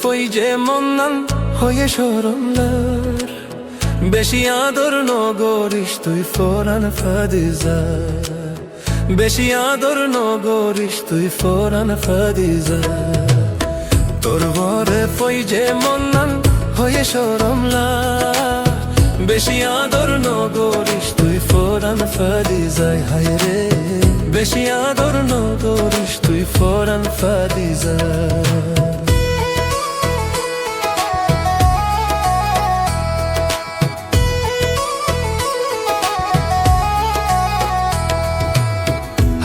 ফই যে মন্নান হয়ে সরমলার বেশি আদর নগরিস তুই ফরান ফাদিজা বেশি আদর নগরিস তুই ফরান ফাদিজা তোর বরে ফই যে মন্নান হয়ে সরমলার বেশি আদর নগরিস তুই ফরান ফাদিজা হায় রে বেশি আদর নগরিস তুই ফরান ফাদিজা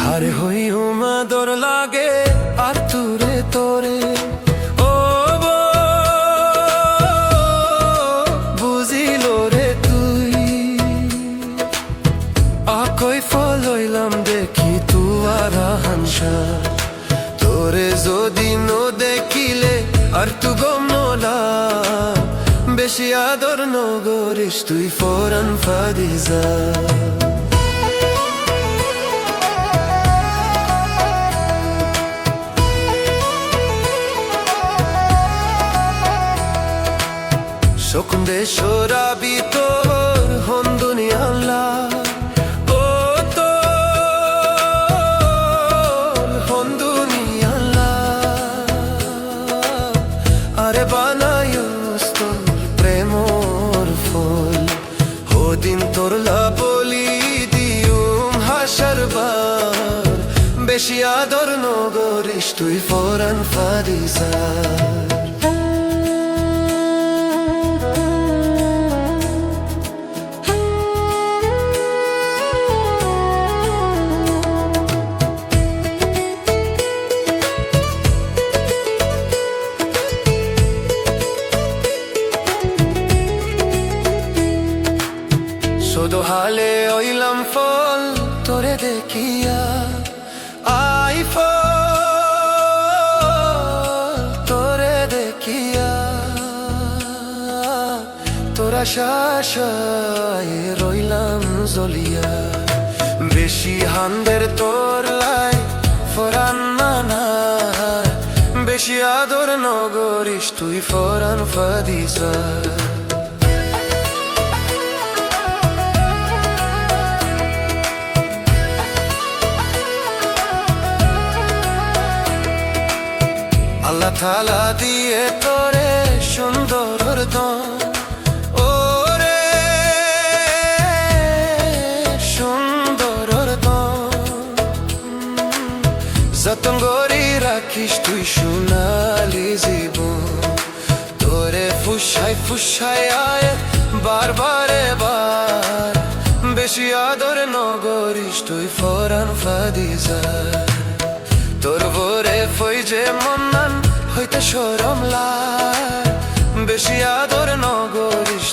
আরে হই উমাদর লাগে আর তুরে তোরে ও বুঝিল রে তুই আকই ফলইলাম দেখি তুয়ারা হানসা তোরে যদি নো দেখিলে আর তু গমলা বেশি আদর নগরিস তুই ফরান ফাদিজা শকুন্দে সরাবি তোর হন দুনিয়াল্লা ও তোর হন দুনিয়াল্লা আরে বানায়ুস তোর প্রেমর ফল হদিন তোর লাবলি দিউম হাসার বার বেশি আদর নগরিস তুই ফরান ফাদিজা শুধু হালে ওইলাম ফল তোরে দেখিয়া আই ফল তোরে দেখিয়া তোরা শাসায় রইলাম জ্বলিয়া বেশি হান্দের তোর লাই ফরান না বেশি আদর নগরিস তুই ফরান ফাদিজা আল্লাহ তাআলা দিয়ে তোরে সুন্দর দন ও রে সুন্দর দন যতন করি রাখিস তুই সোনালি জীবন তোরে ফুসাই আয় বারবারে বার বেশি আদর নগরিস তুই ফরান ফাদিজা তোর ভোরে ফই যে মন্নান হইতে সরমলা বেশি আদর নগরিস